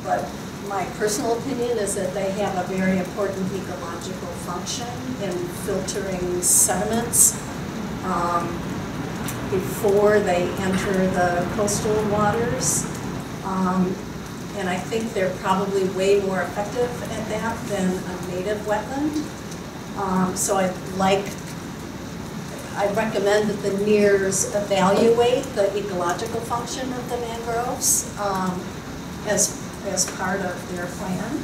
but my personal opinion is that they have a very important ecological function in filtering sediments. before they enter the coastal waters. And I think they're probably way more effective at that than a native wetland. So I recommend that the NERRs evaluate the ecological function of the mangroves as part of their plan.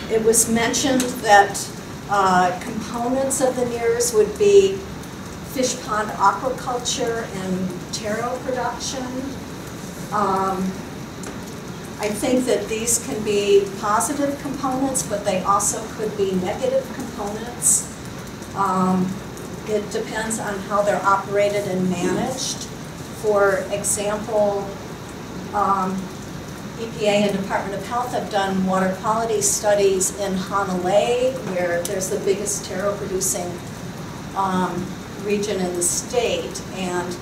It was mentioned that components of the NERRs would be fish pond aquaculture and taro production. I think that these can be positive components, but they also could be negative components. It depends on how they're operated and managed. For example, EPA and Department of Health have done water quality studies in Honolulu, where there's the biggest taro producing region in the state, and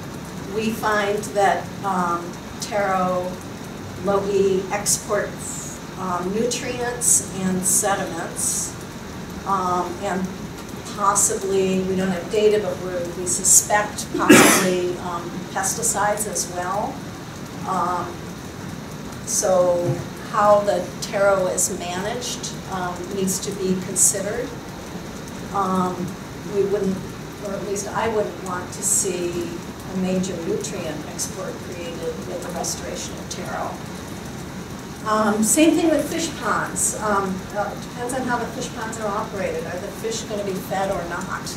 we find that taro logi export nutrients and sediments, and possibly, we don't have data, but we suspect possibly pesticides as well. So how the taro is managed needs to be considered. We wouldn't, or at least I wouldn't want to see a major nutrient export created with the restoration of taro. Same thing with fish ponds. Depends on how the fish ponds are operated. Are the fish going to be fed or not?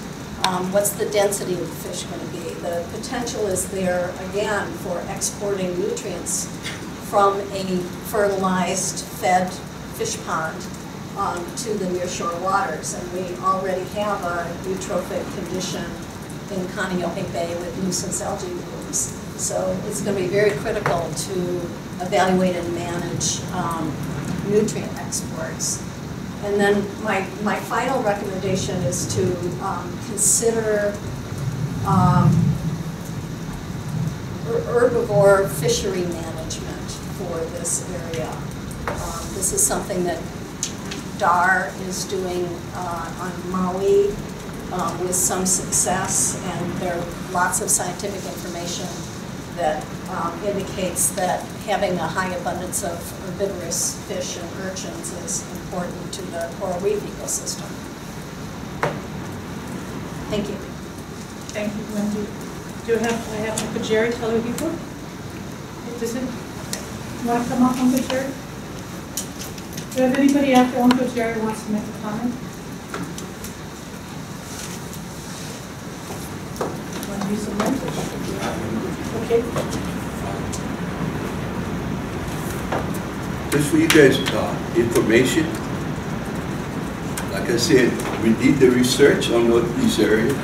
What's the density of the fish going to be? The potential is there, again, for exporting nutrients from a fertilized, fed fish pond to the nearshore waters. And we already have a eutrophic condition in Kaneohe Bay with nuisance algae blooms. So it's going to be very critical to evaluate and manage nutrient exports. And then my final recommendation is to consider herbivore fishery management for this area. This is something that DAR is doing on Maui with some success, and there are lots of scientific information that indicates that having a high abundance of herbivorous fish and urchins is important to the coral reef ecosystem. Thank you. Thank you, Wendy. I have Uncle Jerry tell you people? Does it, you want to come up, Uncle Jerry? Do you have anybody after Uncle Jerry who wants to make a comment? Want to use some language? Okay. Just for you guys' information, like I said, we did the research on these areas.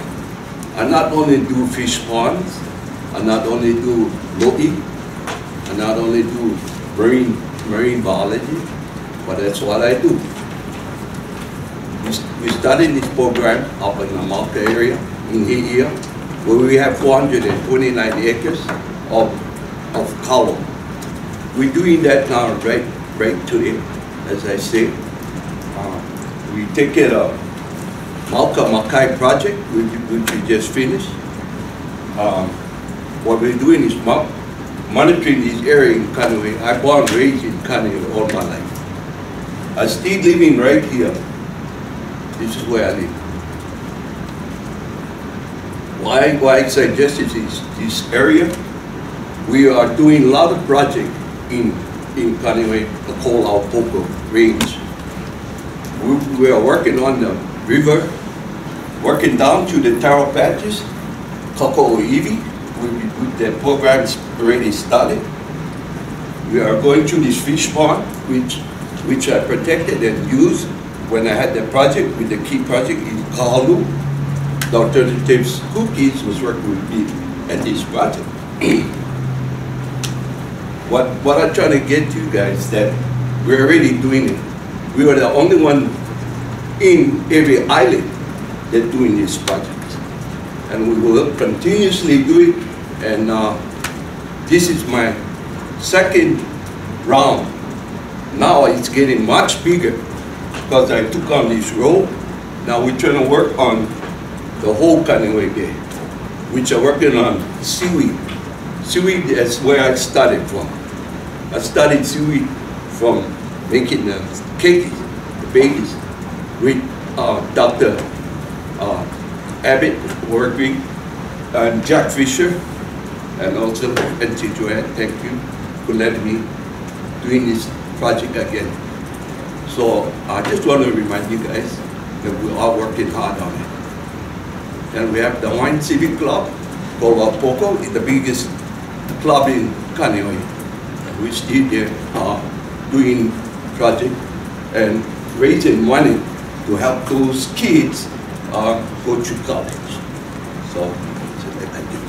I not only do fish ponds, I not only do lo'i, I not only do marine biology, but that's what I do. We started this program up in the Malka area in Hawaii, where we have 429 acres of kalo. We're doing that now right today, as I say. We take care of Malka Makai project, which we just finished. What we're doing is monitoring this area in Kaneohe. I born and raised in Kaneohe all my life. I still living right here. This is where I live. Why I suggested this area? We are doing a lot of projects in Kaneohe, the Ko'olaupopo range. We are working on the river, working down to the taro patches, Kako'iwi, with the programs already started. We are going to this fish pond, which I protected and used when I had the project with the key project in Kahalu. The Alternatives Cookies was working with me at this project. What I'm trying to get to you guys that we're already doing it. We are the only one in every island that doing this project. And we will continuously do it. And this is my second round. Now it's getting much bigger because I took on this role. Now we're trying to work on the whole Kaneohe Bay, which are working on seaweed. Seaweed is where I started from. I studied seaweed from making the cakes, the babies, with Dr. Abbott working, and Jack Fisher, and also N.T. Joanne. Thank you for letting me doing this project again. So I just want to remind you guys that we're all working hard on it. And we have the Hawaiian Civic Club called Wapoko. It's the biggest club in Kaneohe. We're still there doing project and raising money to help those kids go to college. So thank you.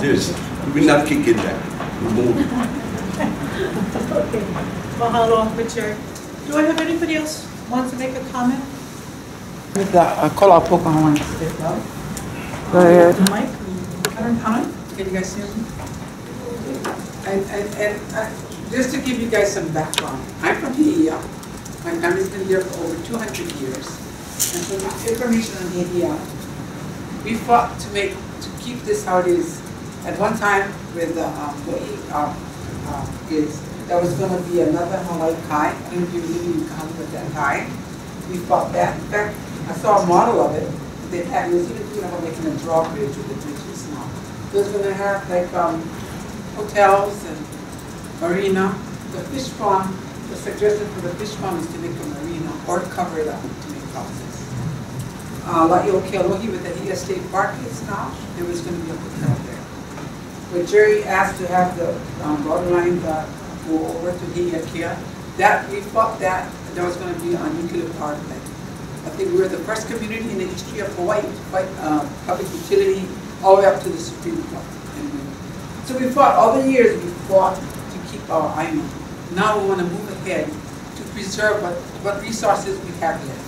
This, we're not kicking back. We're moving. Okay. Mahalo, Richard. Do I have anybody else who wants to make a comment? With the Kolapoko Hawaiian State Club. Go ahead. Mike, comment? Can you guys hear me? And just to give you guys some background, I'm from Haiti. My family's been here for over 200 years. And so the information on Haiti, we fought to keep this how it is. At one time, with there was going to be another Hawaii Kai. I don't know if you really come with that Kai. We fought that. In fact, I saw a model of it. They had, it was even thinking about making a drawbridge with the bridges now. It was going to have like hotels and marina. The fish farm, the suggestion for the fish farm is to make a marina or cover it up to make houses. La'iokealohi with the Hia State Park is now, there was going to be a hotel there. But Jerry asked to have the borderline go over to Hi'iakea. That, we fought that, there was going to be a nuclear power plant. I think we were the first community in the history of Hawaii to fight public utility all the way up to the Supreme Court. So we fought, all the years we fought to keep our island. Now we want to move ahead to preserve what resources we have left.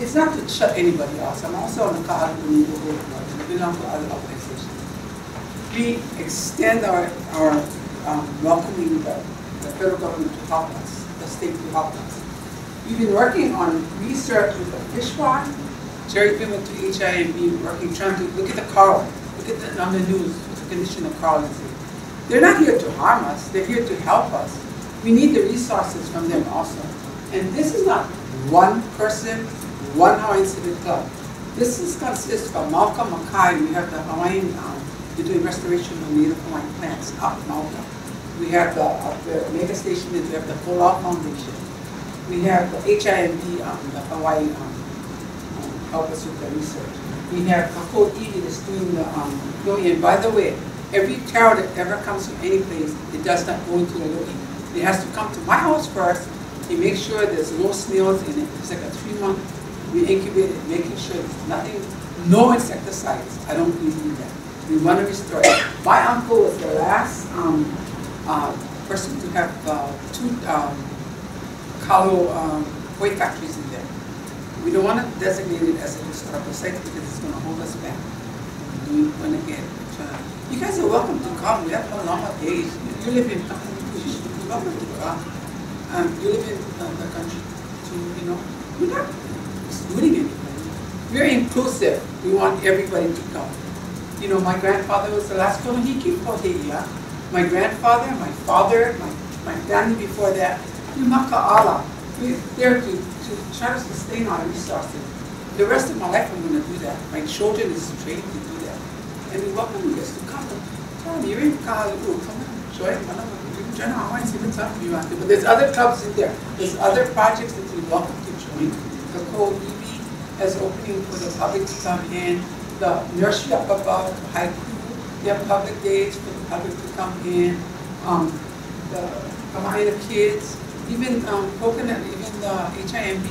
It's not to shut anybody else. I'm also on the Ka'alu neighborhood club, and I belong to other organizations. We extend our welcoming the federal government to help us, the state to help us. We've been working on research with the fish farm. Jerry's been with HIMB working, trying to look at the coral, look at on the news, the condition of coral. They're not here to harm us, they're here to help us. We need the resources from them also. And this is not one person, one Hawaiian Civic Club. This consists of Malka Makai. We have the Hawaiian, we're doing restoration of native Hawaiian plants up Malka. We have the mega station, we have the Polau Foundation. We have the HIMB, the Hawaii, help us with the research. We have Kako Iwi that's doing the Lo'i. And by the way, every tower that ever comes from any place, it does not go into the Lo'i. It has to come to my house first. We make sure there's no snails in it. It's like a 3-month, we incubate it, making sure there's nothing, no insecticides. I don't believe that. We want to restore it. My uncle was the last person to have 2 kalo koi factories in there. We don't want to designate it as a historical site because it's going to hold us back. We want to get, you guys are welcome to come. We have a lot of days. You live in you're welcome to come. You live in the country too, you know. We're not excluding anybody. We're inclusive. We want everybody to come. You know, my grandfather was the last Koloniki for Haiti. My grandfather, my father, my family before that, Maka'ala. We're there to try to sustain our resources. The rest of my life I'm going to do that. My children is trained to do that. And we welcome you guys to come. Tell me, you're in Ka'alu. Come on, join Hawaiian Civic Club if you want to. But there's other clubs in there. There's other projects that you're welcome to join. The Ko'iwi has opening for the public to come in. The nursery up above, Haiku, they have public days for the public to come in. The Hawaiian kids, even Coconut, even the HIMB,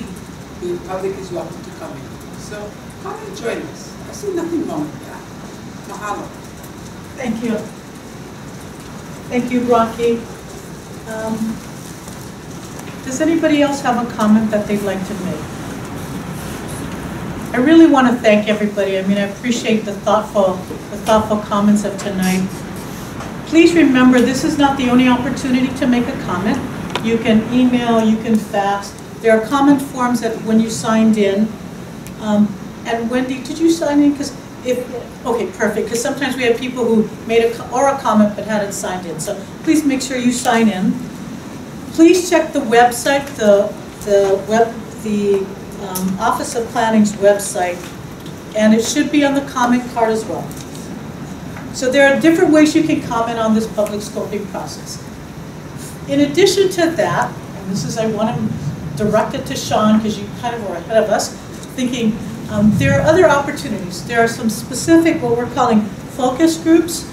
the public is welcome to come in. So come and join us. I see nothing wrong with that. Mahalo. Thank you. Thank you, Rocky. Does anybody else have a comment that they'd like to make? I really want to thank everybody. I mean, I appreciate the thoughtful comments of tonight. Please remember, this is not the only opportunity to make a comment. You can email, you can fax. There are comment forms that when you signed in. And Wendy, did you sign in? Because okay, perfect, because sometimes we have people who made a comment but hadn't signed in. So please make sure you sign in. Please check the website, the Office of Planning's website, and it should be on the comment card as well. So there are different ways you can comment on this public scoping process. In addition to that, and this is, I want to direct it to Sean because you kind of were ahead of us, thinking there are other opportunities. There are some specific, what we're calling focus groups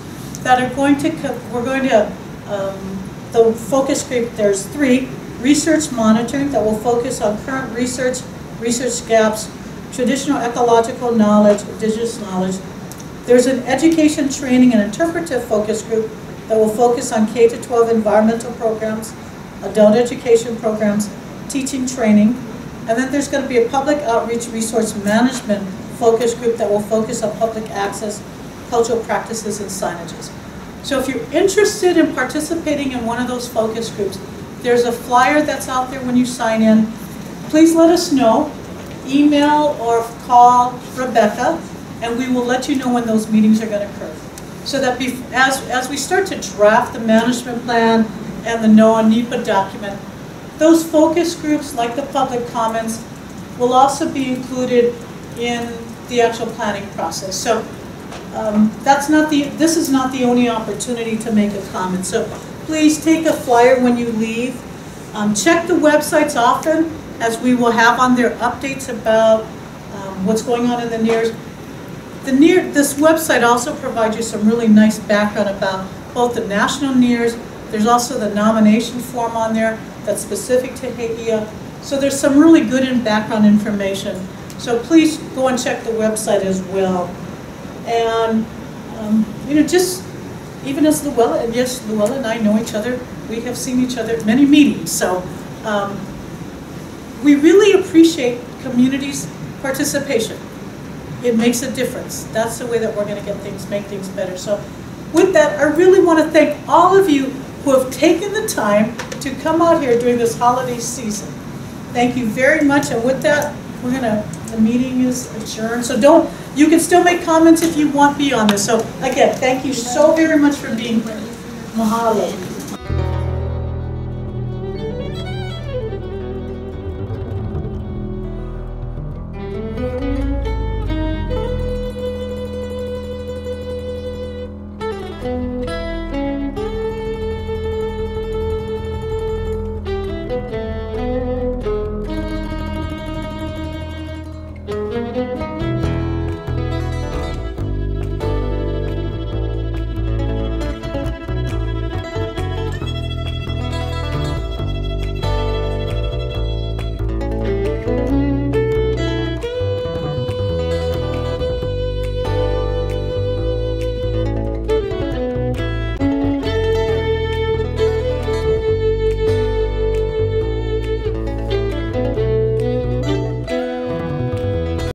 that are going to, the focus group, there's 3, research monitoring that will focus on current research gaps, traditional ecological knowledge, indigenous knowledge. There's an education, training, and interpretive focus group that will focus on K-12 environmental programs, adult education programs, teaching, training. And then there's going to be a public outreach resource management focus group that will focus on public access, cultural practices, and signages. So if you're interested in participating in one of those focus groups, there's a flyer that's out there when you sign in. Please let us know. Email or call Rebecca, and we will let you know when those meetings are going to occur. So that as we start to draft the management plan and the NOAA NEPA document, those focus groups, like the public comments, will also be included in the actual planning process. So this is not the only opportunity to make a comment. So please take a flyer when you leave. Check the websites often, as we will have on there updates about what's going on in the NERRs. This website also provides you some really nice background about both the national NERRs. There's also the nomination form on there that's specific to He'ia. So there's some really good and background information. So please go and check the website as well. And just even as Luella, and yes, Luella and I know each other. We have seen each other at many meetings. So we really appreciate community's participation. It makes a difference. That's the way that we're going to make things better. So with that, I really want to thank all of you who have taken the time to come out here during this holiday season. Thank you very much. And with that, the meeting is adjourned. So you can still make comments if you want beyond this. So again, thank you so very much for being here. Mahalo.